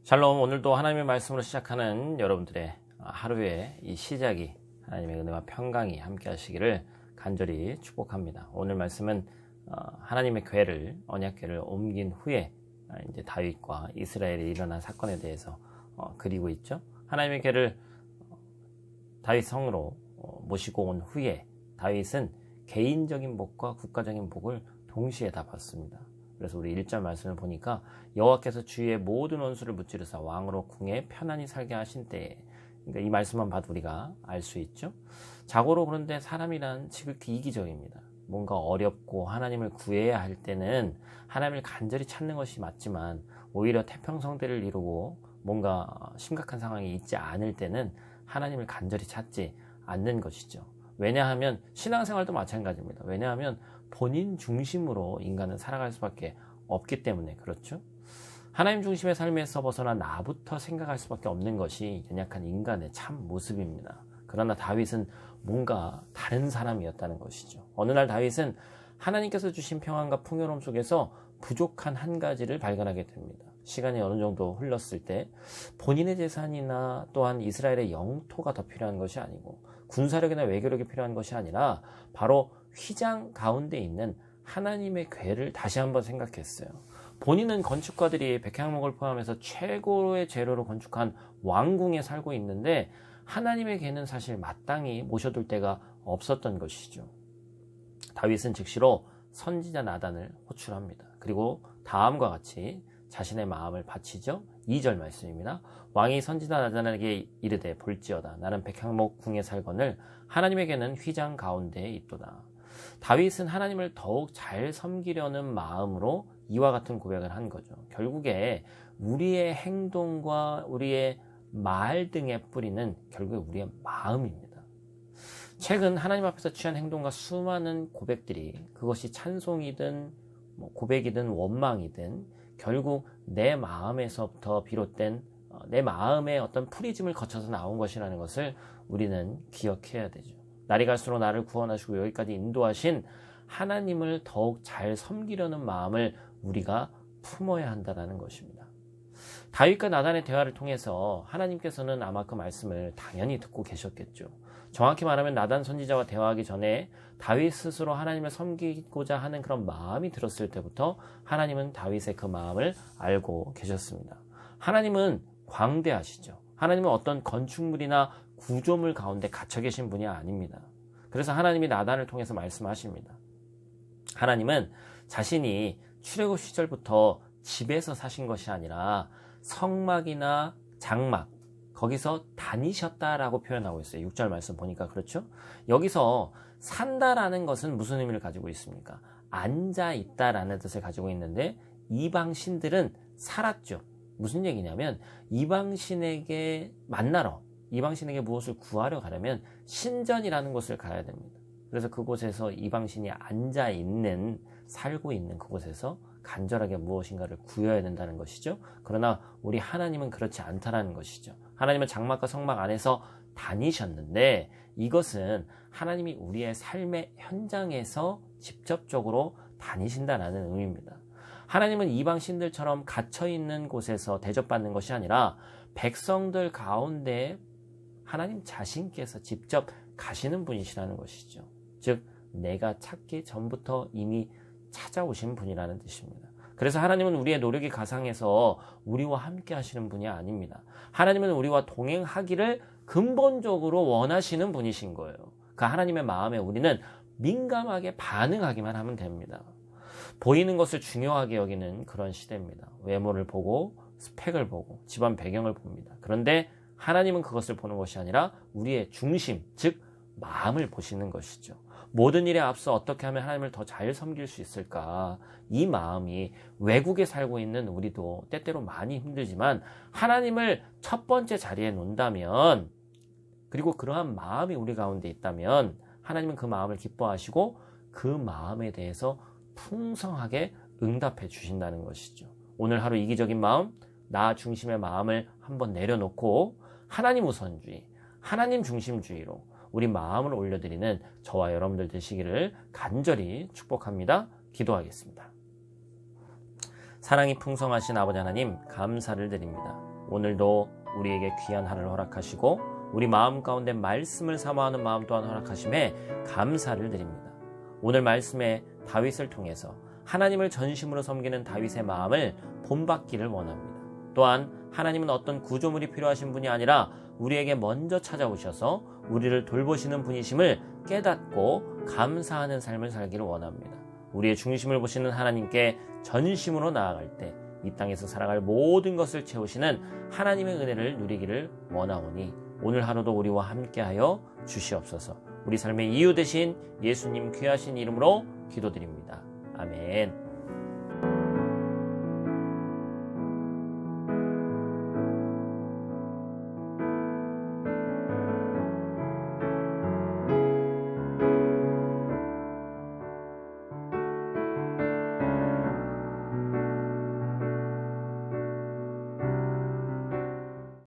샬롬. 오늘도 하나님의 말씀으로 시작하는 여러분들의 하루의 이 시작이 하나님의 은혜와 평강이 함께 하시기를 간절히 축복합니다. 오늘 말씀은 하나님의 궤를, 언약궤를 옮긴 후에 이제 다윗과 이스라엘이 일어난 사건에 대해서 그리고 있죠. 하나님의 궤를 다윗 성으로 모시고 온 후에 다윗은 개인적인 복과 국가적인 복을 동시에 다 받습니다. 그래서 우리 1절 말씀을 보니까 여호와께서 주의 모든 원수를 무찌르사 왕으로 궁에 편안히 살게 하신 때에, 그러니까 이 말씀만 봐도 우리가 알 수 있죠. 자고로 그런데 사람이란 지극히 이기적입니다. 뭔가 어렵고 하나님을 구해야 할 때는 하나님을 간절히 찾는 것이 맞지만, 오히려 태평성대를 이루고 뭔가 심각한 상황이 있지 않을 때는 하나님을 간절히 찾지 않는 것이죠. 왜냐하면 신앙생활도 마찬가지입니다. 왜냐하면 본인 중심으로 인간은 살아갈 수밖에 없기 때문에 그렇죠. 하나님 중심의 삶에서 벗어나 나부터 생각할 수밖에 없는 것이 연약한 인간의 참 모습입니다. 그러나 다윗은 뭔가 다른 사람이었다는 것이죠. 어느 날 다윗은 하나님께서 주신 평안과 풍요로움 속에서 부족한 한 가지를 발견하게 됩니다. 시간이 어느 정도 흘렀을 때 본인의 재산이나 또한 이스라엘의 영토가 더 필요한 것이 아니고 군사력이나 외교력이 필요한 것이 아니라 바로 휘장 가운데 있는 하나님의 궤를 다시 한번 생각했어요. 본인은 건축가들이 백향목을 포함해서 최고의 재료로 건축한 왕궁에 살고 있는데 하나님의 궤는 사실 마땅히 모셔둘 데가 없었던 것이죠. 다윗은 즉시로 선지자 나단을 호출합니다. 그리고 다음과 같이 자신의 마음을 바치죠. 2절 말씀입니다. 왕이 선지자 나단에게 이르되 볼지어다 나는 백향목 궁에 살거늘 하나님에게는 휘장 가운데에 있도다. 다윗은 하나님을 더욱 잘 섬기려는 마음으로 이와 같은 고백을 한 거죠. 결국에 우리의 행동과 우리의 말 등의 뿌리는 결국에 우리의 마음입니다. 최근 하나님 앞에서 취한 행동과 수많은 고백들이, 그것이 찬송이든 고백이든 원망이든 결국 내 마음에서부터 비롯된 내 마음의 어떤 프리즘을 거쳐서 나온 것이라는 것을 우리는 기억해야 되죠. 날이 갈수록 나를 구원하시고 여기까지 인도하신 하나님을 더욱 잘 섬기려는 마음을 우리가 품어야 한다는 것입니다. 다윗과 나단의 대화를 통해서 하나님께서는 아마 그 말씀을 당연히 듣고 계셨겠죠. 정확히 말하면 나단 선지자와 대화하기 전에 다윗 스스로 하나님을 섬기고자 하는 그런 마음이 들었을 때부터 하나님은 다윗의 그 마음을 알고 계셨습니다. 하나님은 광대하시죠. 하나님은 어떤 건축물이나 구조물 가운데 갇혀 계신 분이 아닙니다. 그래서 하나님이 나단을 통해서 말씀하십니다. 하나님은 자신이 출애굽 시절부터 집에서 사신 것이 아니라 성막이나 장막, 거기서 다니셨다라고 표현하고 있어요. 6절 말씀 보니까 그렇죠? 여기서 산다라는 것은 무슨 의미를 가지고 있습니까? 앉아있다라는 뜻을 가지고 있는데 이방 신들은 살았죠. 무슨 얘기냐면 이방신에게 만나러, 이방신에게 무엇을 구하러 가려면 신전이라는 곳을 가야 됩니다. 그래서 그곳에서 이방신이 앉아있는, 살고 있는 그곳에서 간절하게 무엇인가를 구해야 된다는 것이죠. 그러나 우리 하나님은 그렇지 않다는 것이죠. 하나님은 장막과 성막 안에서 다니셨는데 이것은 하나님이 우리의 삶의 현장에서 직접적으로 다니신다는 의미입니다. 하나님은 이방 신들처럼 갇혀있는 곳에서 대접받는 것이 아니라 백성들 가운데 하나님 자신께서 직접 가시는 분이시라는 것이죠. 즉 내가 찾기 전부터 이미 찾아오신 분이라는 뜻입니다. 그래서 하나님은 우리의 노력이 가상해서 우리와 함께 하시는 분이 아닙니다. 하나님은 우리와 동행하기를 근본적으로 원하시는 분이신 거예요. 그 하나님의 마음에 우리는 민감하게 반응하기만 하면 됩니다. 보이는 것을 중요하게 여기는 그런 시대입니다. 외모를 보고 스펙을 보고 집안 배경을 봅니다. 그런데 하나님은 그것을 보는 것이 아니라 우리의 중심, 즉 마음을 보시는 것이죠. 모든 일에 앞서 어떻게 하면 하나님을 더 잘 섬길 수 있을까? 이 마음이 외국에 살고 있는 우리도 때때로 많이 힘들지만 하나님을 첫 번째 자리에 놓는다면, 그리고 그러한 마음이 우리 가운데 있다면 하나님은 그 마음을 기뻐하시고 그 마음에 대해서 풍성하게 응답해 주신다는 것이죠. 오늘 하루 이기적인 마음, 나 중심의 마음을 한번 내려놓고 하나님 우선주의, 하나님 중심주의로 우리 마음을 올려드리는 저와 여러분들 되시기를 간절히 축복합니다. 기도하겠습니다. 사랑이 풍성하신 아버지 하나님, 감사를 드립니다. 오늘도 우리에게 귀한 하루를 허락하시고 우리 마음 가운데 말씀을 사모하는 마음 또한 허락하심에 감사를 드립니다. 오늘 말씀에 다윗을 통해서 하나님을 전심으로 섬기는 다윗의 마음을 본받기를 원합니다. 또한 하나님은 어떤 구조물이 필요하신 분이 아니라 우리에게 먼저 찾아오셔서 우리를 돌보시는 분이심을 깨닫고 감사하는 삶을 살기를 원합니다. 우리의 중심을 보시는 하나님께 전심으로 나아갈 때 이 땅에서 살아갈 모든 것을 채우시는 하나님의 은혜를 누리기를 원하오니 오늘 하루도 우리와 함께하여 주시옵소서. 우리 삶의 이유 되신 예수님 귀하신 이름으로 기도드립니다. 아멘.